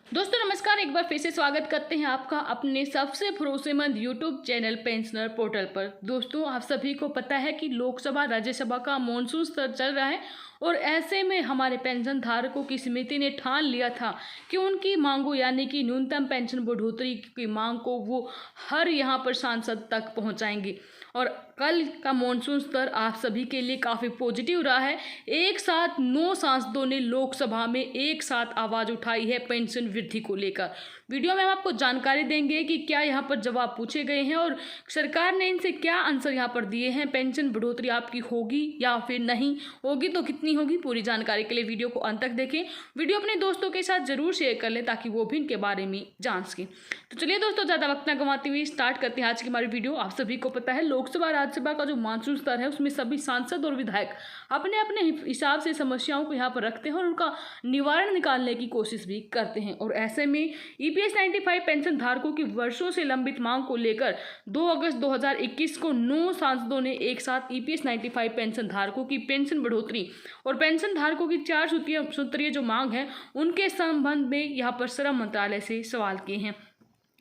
दोस्तों नमस्कार, एक बार फिर से स्वागत करते हैं आपका अपने सबसे भरोसेमंद यूट्यूब चैनल पेंशनर पोर्टल पर। दोस्तों आप सभी को पता है कि लोकसभा राज्यसभा का मॉनसून सत्र चल रहा है और ऐसे में हमारे पेंशन धारकों की समिति ने ठान लिया था कि उनकी मांगों यानी कि न्यूनतम पेंशन बढ़ोतरी की मांग को वो हर यहाँ पर सांसद तक पहुँचाएंगे। और कल का मॉनसून सत्र आप सभी के लिए काफ़ी पॉजिटिव रहा है। एक साथ 9 सांसदों ने लोकसभा में एक साथ आवाज़ उठाई है पेंशन वृद्धि को लेकर। वीडियो में हम आपको जानकारी देंगे कि क्या यहाँ पर जवाब पूछे गए हैं और सरकार ने इनसे क्या आंसर यहाँ पर दिए हैं। पेंशन बढ़ोतरी आपकी होगी या फिर नहीं होगी, तो कितनी होगी, पूरी जानकारी के लिए वीडियो को अंत तक देखें। वीडियो अपने दोस्तों के साथ जरूर शेयर कर लें ताकि वो भी इनके बारे में जान सकें। तो चलिए दोस्तों, ज़्यादा वक्त न गंवाते हुए स्टार्ट करते हैं आज की हमारी वीडियो। आप सभी को पता है लोकसभा राज्यसभा का जो मानसून स्तर है उसमें सभी सांसद और विधायक अपने अपने हिसाब से समस्याओं को यहाँ पर रखते हैं और उनका निवारण निकालने की कोशिश भी करते हैं। और ऐसे में ईपीएस 95 पेंशन धारकों की वर्षों से लंबित मांग को लेकर 2 अगस्त 2021 को 9 सांसदों ने एक साथ ईपीएस 95 पेंशन धारकों की पेंशन बढ़ोतरी और पेंशन धारकों की 4 सूत्रीय जो मांग है उनके संबंध में यहाँ पर श्रम मंत्रालय से सवाल किए हैं।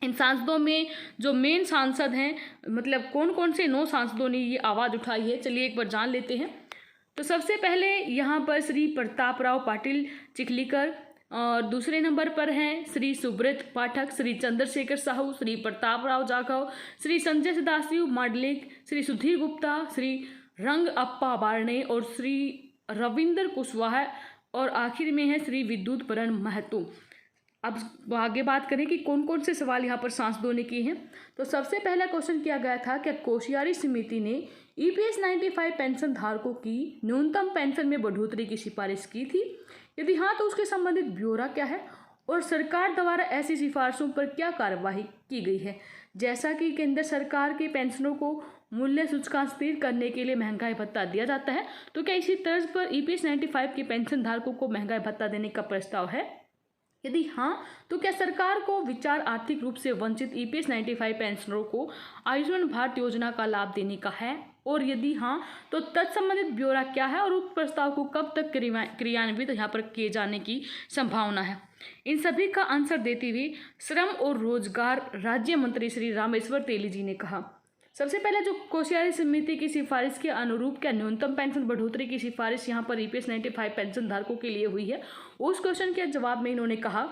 इन सांसदों में जो मेन सांसद हैं, मतलब कौन कौन से 9 सांसदों ने ये आवाज़ उठाई है, चलिए एक बार जान लेते हैं। तो सबसे पहले यहाँ पर श्री प्रताप राव पाटिल चिखलीकर, और दूसरे नंबर पर हैं श्री सुब्रत पाठक, श्री चंद्रशेखर साहू, श्री प्रताप राव जाखव, श्री संजय सदाशिव मांडलिक, श्री सुधीर गुप्ता, श्री रंग अप्पा बारणे और श्री रविंदर कुशवाहा, और आखिर में है श्री विद्युत परण महतो। अब आगे बात करें कि कौन कौन से सवाल यहाँ पर सांसदों ने किए हैं। तो सबसे पहला क्वेश्चन किया गया था, क्या कोश्यारी समिति ने ईपीएस 95 पेंशन धारकों की न्यूनतम पेंशन में बढ़ोतरी की सिफारिश की थी? यदि हाँ तो उसके संबंधित ब्यौरा क्या है और सरकार द्वारा ऐसी सिफारिशों पर क्या कार्यवाही की गई है। जैसा कि केंद्र सरकार के पेंशनों को मूल्य सूचकांक स्थिर करने के लिए महंगाई भत्ता दिया जाता है, तो क्या इसी तर्ज पर ईपीएस 95 के पेंशन धारकों को महंगाई भत्ता देने का प्रस्ताव है? यदि हाँ तो क्या सरकार को विचार आर्थिक रूप से वंचित ईपीएस 95 पेंशनरों को आयुष्मान भारत योजना का लाभ देने का है, और यदि हाँ तो तत्संबंधित ब्यौरा क्या है और उस प्रस्ताव को कब तक क्रियान्वित यहाँ पर किए जाने की संभावना है। इन सभी का आंसर देते हुए श्रम और रोजगार राज्य मंत्री श्री रामेश्वर तेली जी ने कहा, सबसे पहले जो कोश्यारी समिति की सिफारिश के अनुरूप क्या न्यूनतम पेंशन बढ़ोतरी की सिफारिश यहाँ पर ईपीएस 95 पेंशन धारकों के लिए हुई है। उस क्वेश्चन के जवाब में इन्होंने कहा,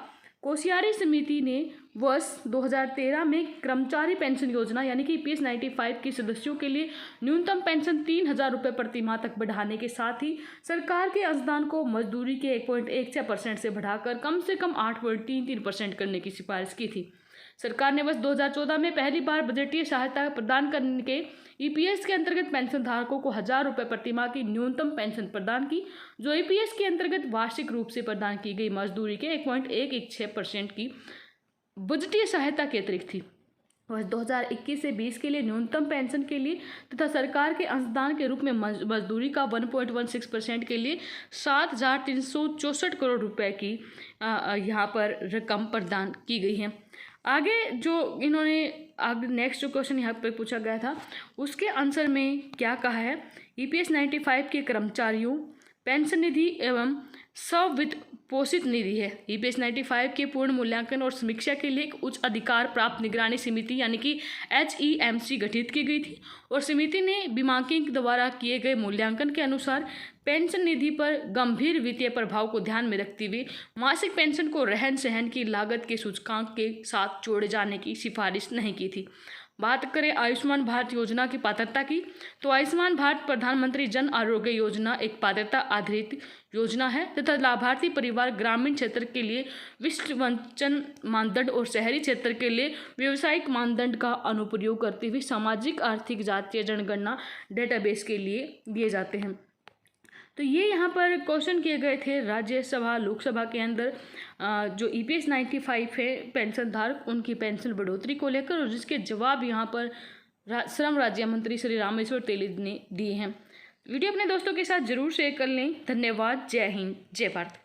कोश्यारी समिति ने वर्ष 2013 में कर्मचारी पेंशन योजना यानी कि ईपीएस 95 के सदस्यों के लिए न्यूनतम पेंशन 3,000 रुपये प्रति माह तक बढ़ाने के साथ ही सरकार के अंशदान को मजदूरी के 1.16% से बढ़ाकर कम से कम 8.33% करने की सिफारिश की थी। सरकार ने वर्ष 2014 में पहली बार बजटीय सहायता प्रदान करने के ईपीएस के अंतर्गत पेंशन धारकों को 1,000 रुपये प्रति माह की न्यूनतम पेंशन प्रदान की, जो ईपीएस के अंतर्गत वार्षिक रूप से प्रदान की गई मजदूरी के 1.116% की बजटीय सहायता के अतिरिक्त थी। वर्ष 2021 से 20 के लिए न्यूनतम पेंशन के लिए तथा सरकार के अंशदान के रूप में मजदूरी का 1.16% के लिए 7,364 करोड़ रुपए की यहाँ पर रकम प्रदान की गई है। आगे जो इन्होंने आगे नेक्स्ट जो क्वेश्चन यहाँ पर पूछा गया था उसके आंसर में क्या कहा है, ईपीएस 95 के कर्मचारियों पेंशन निधि एवं स्ववित्त पोषित निधि है। ईपीएस 95 के पूर्ण मूल्यांकन और समीक्षा के लिए एक उच्च अधिकार प्राप्त निगरानी समिति यानी कि HEMC गठित की गई थी और समिति ने बीमांकित द्वारा किए गए मूल्यांकन के अनुसार पेंशन निधि पर गंभीर वित्तीय प्रभाव को ध्यान में रखते हुए मासिक पेंशन को रहन सहन की लागत के सूचकांक के साथ जोड़े जाने की सिफारिश नहीं की थी। बात करें आयुष्मान भारत योजना की पात्रता की, तो आयुष्मान भारत प्रधानमंत्री जन आरोग्य योजना एक पात्रता आधारित योजना है तथा लाभार्थी परिवार ग्रामीण क्षेत्र के लिए विशिष्ट मानदंड और शहरी क्षेत्र के लिए व्यावसायिक मानदंड का अनुप्रयोग करते हुए सामाजिक आर्थिक जातीय जनगणना डेटाबेस के लिए दिए जाते हैं। तो ये यहाँ पर क्वेश्चन किए गए थे राज्यसभा लोकसभा के अंदर जो ईपीएस 95 है पेंशन धारक उनकी पेंशन बढ़ोतरी को लेकर, और जिसके जवाब यहाँ पर श्रम राज्य मंत्री श्री रामेश्वर तेली ने दिए हैं। वीडियो अपने दोस्तों के साथ जरूर शेयर कर लें। धन्यवाद। जय हिंद, जय भारत।